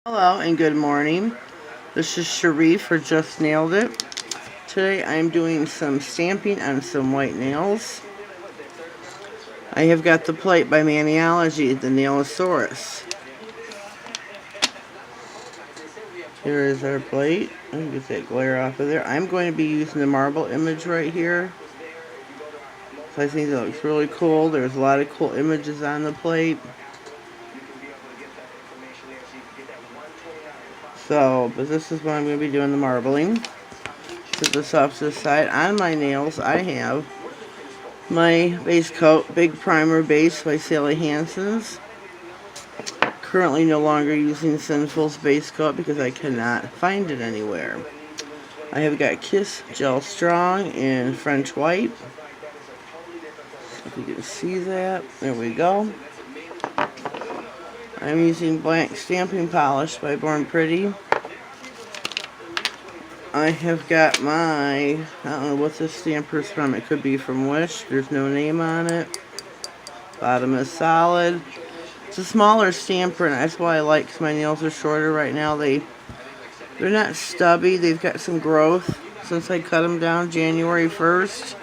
Hello and good morning. This is Sharif for Just Nailed It. Today I'm doing some stamping on some white nails. I have got the plate by Maniology, the Nailosaurus. Here is our plate. Let me get that glare off of there. I'm going to be using the marble image right here. So I think that looks really cool. There's a lot of cool images on the plate. But this is what I'm going to be doing the marbling. Put this off to the side. On my nails, I have my base coat, Big Primer Base by Sally Hansen's. Currently no longer using Sinful's base coat because I cannot find it anywhere. I have got Kiss Gel Strong in French White. If you can see that, there we go. I'm using Blank Stamping Polish by Born Pretty. I have got I don't know what this stamper is from. It could be from Wish. There's no name on it. Bottom is solid. It's a smaller stamper, and that's why I like, because my nails are shorter right now. They're not stubby. They've got some growth since I cut them down January 1st.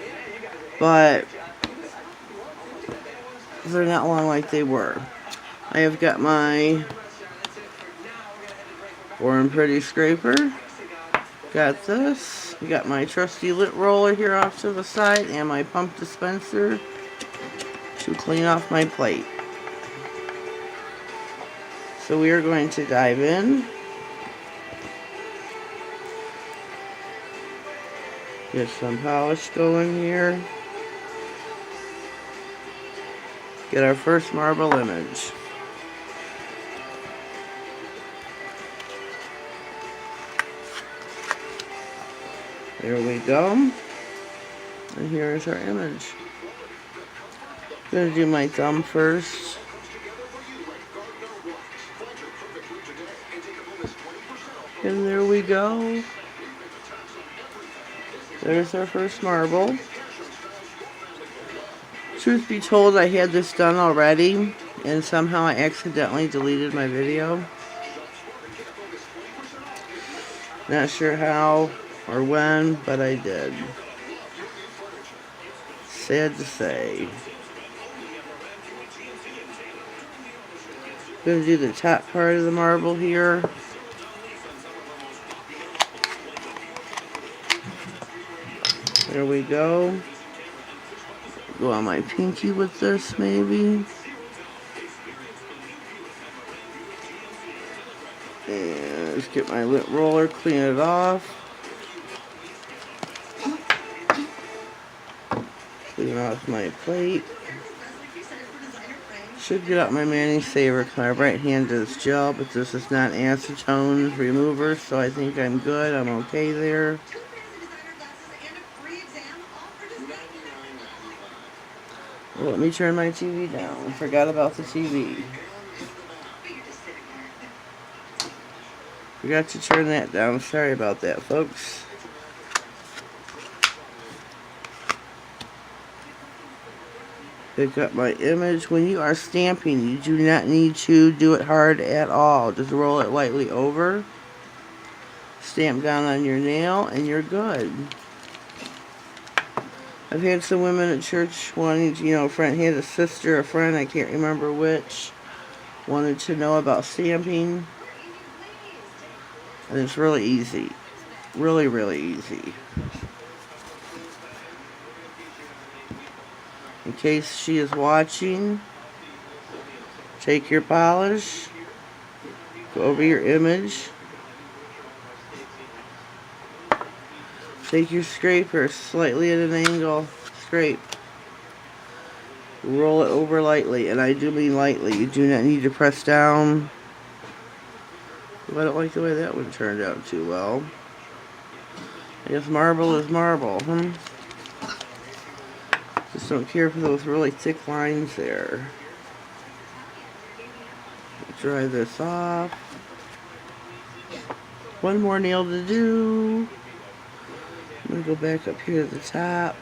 But they're not long like they were. I have got my Born Pretty scraper. Got this. Got my trusty lint roller here off to the side, and my pump dispenser to clean off my plate. So we are going to dive in. Get some polish going here. Get our first marble image. There we go. And here is our image. I'm going to do my thumb first. And there we go. There's our first marble. Truth be told, I had this done already, and somehow I accidentally deleted my video. Not sure how or when, but I did. Sad to say. I'm going to do the top part of the marble here. There we go. Go on my pinky with this, maybe. And just get my lint roller, clean it off. Clean off my plate. Should get out my Mani Saver because my right hand does gel, but this is not acetone remover, so I think I'm good. I'm okay there. Well, let me turn my TV down. Forgot about the TV. Forgot to turn that down. Sorry about that, folks. Pick up my image. When you are stamping, you do not need to do it hard at all. Just roll it lightly over. Stamp down on your nail, and you're good. I've had some women at church wanting to, a friend had a sister, a friend, I can't remember which, wanted to know about stamping. And it's really easy. Really, really easy. In case she is watching, take your polish, go over your image, take your scraper slightly at an angle, scrape, roll it over lightly, and I do mean lightly. You do not need to press down. I don't like the way that one turned out too well. I guess marble is marble, Just don't care for those really thick lines there. Dry this off. One more nail to do. I'm going to go back up here to the top.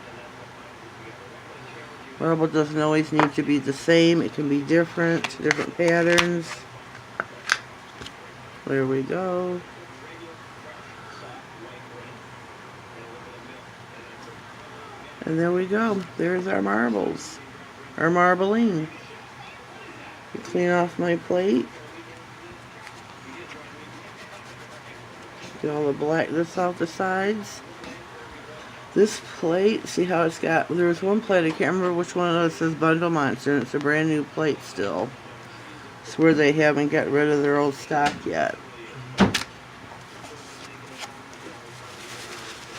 Marble doesn't always need to be the same. It can be different patterns. There we go. And there we go. There's our marbles. Our marbling. Clean off my plate. Get all the blackness off the sides. This plate, see how it's got, there was one plate, I can't remember which one of those says Bundle Monster, and it's a brand new plate still. It's where they haven't got rid of their old stock yet.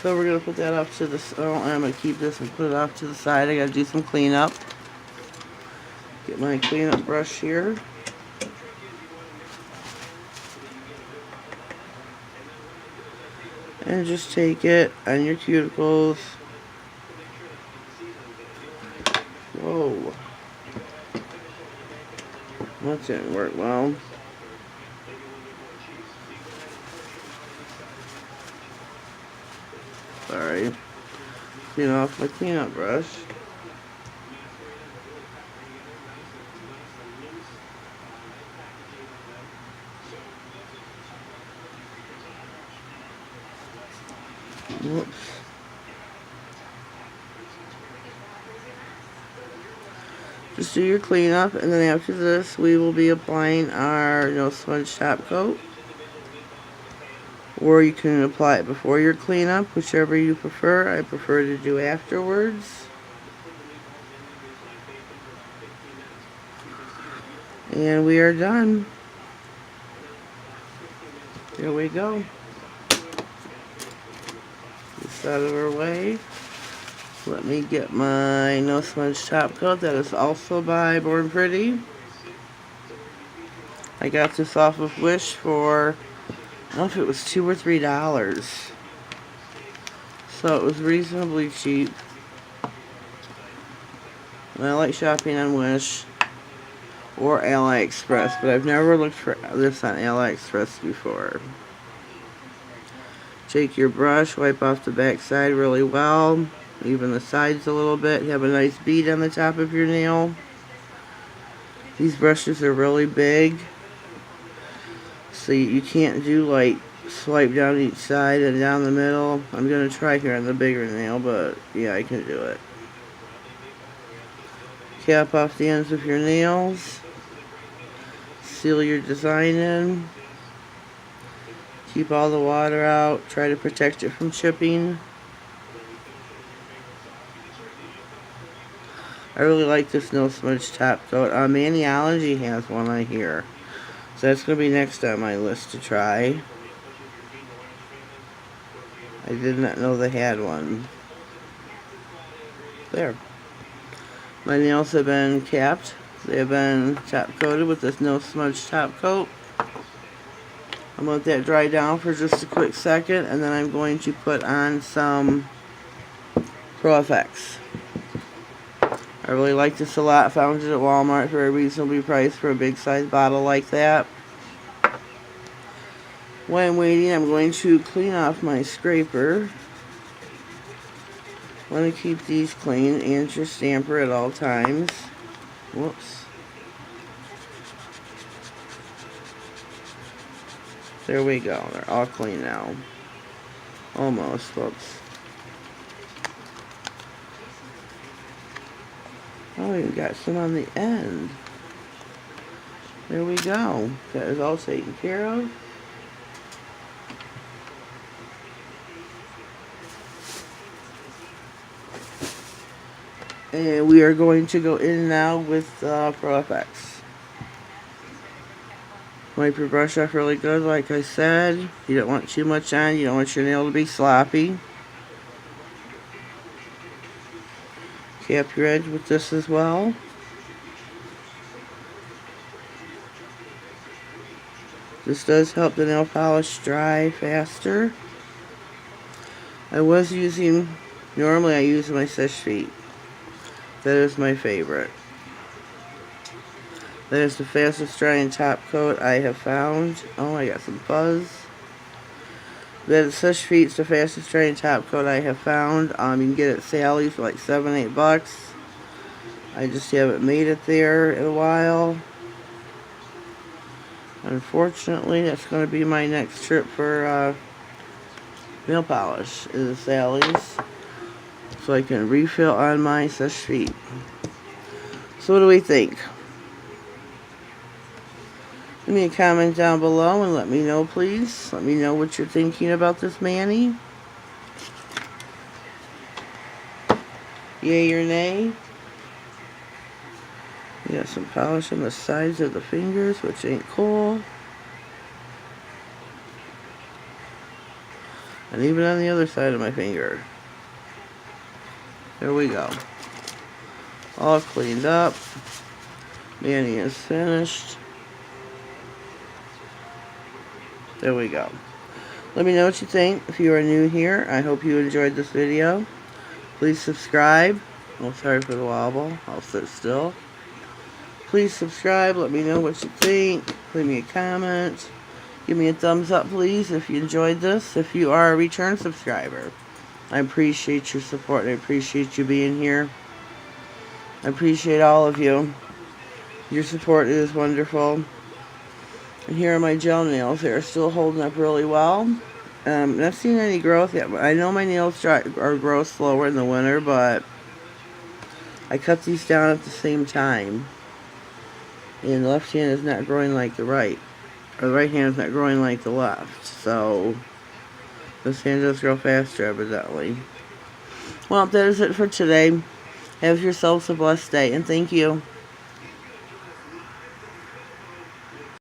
So we're going to put that off to the, oh, I'm going to keep this and put it off to the side. I got to do some cleanup. Get my cleanup brush here. And just take it on your cuticles. Whoa. That didn't work well. Sorry. Clean off my cleanup brush. Whoops. Just do your cleanup, and then after this we will be applying our no smudge top coat. Or you can apply it before your cleanup, whichever you prefer. I prefer to do afterwards. And we are done. There we go. This out of our way. Let me get my no smudge top coat. That is also by Born Pretty. I got this off of Wish for, I don't know if it was $2 or $3. So it was reasonably cheap. And I like shopping on Wish or AliExpress, but I've never looked for this on AliExpress before. Take your brush, wipe off the back side really well, even the sides a little bit. Have a nice bead on the top of your nail. These brushes are really big, so you can't do like swipe down each side and down the middle. I'm going to try here on the bigger nail, but yeah, I can do it. Cap off the ends of your nails. Seal your design in. Keep all the water out. Try to protect it from chipping. I really like this no smudge top coat. Maniology has one, I hear. So that's going to be next on my list to try. I did not know they had one. There. My nails have been capped. They have been top coated with this no smudge top coat. I'm going to let that dry down for just a quick second, and then I'm going to put on some Pro FX. I really like this a lot. Found it at Walmart for a reasonably priced for a big size bottle like that. While I'm waiting, I'm going to clean off my scraper. I want to keep these clean and your stamper at all times. Whoops. There we go. They're all clean now. Almost. Whoops. Oh, we got some on the end. There we go. That is all taken care of. And we are going to go in now with Pro FX. Wipe your brush off really good, like I said. You don't want too much on. You don't want your nail to be sloppy. Cap your edge with this as well. This does help the nail polish dry faster. Normally I use my Sesh Feet. That is my favorite. That is the fastest drying top coat I have found. Oh, I got some fuzz. That is Sesh Feet's the fastest drying top coat I have found. You can get it at Sally's for like $7, $8. I just haven't made it there in a while. Unfortunately, that's going to be my next trip for nail polish, is Sally's, so I can refill on my such feet. So what do we think? Leave me a comment down below and let me know, please. Let me know what you're thinking about this mani. Yay or nay? You got some polish on the sides of the fingers, which ain't cool. And even on the other side of my finger. There we go. All cleaned up. Mani is finished. There we go. Let me know what you think. If you are new here, I hope you enjoyed this video. Please subscribe. Oh, sorry for the wobble. I'll sit still. Please subscribe. Let me know what you think. Leave me a comment. Give me a thumbs up, please, if you enjoyed this. If you are a return subscriber, I appreciate your support. I appreciate you being here. I appreciate all of you. Your support is wonderful. And here are my gel nails. They are still holding up really well. I've not seen any growth yet. But I know my nails grow slower in the winter, but I cut these down at the same time. And the left hand is not growing like the right. Or the right hand is not growing like the left. So this hand does grow faster, evidently. Well, that is it for today. Have yourselves a blessed day, and thank you.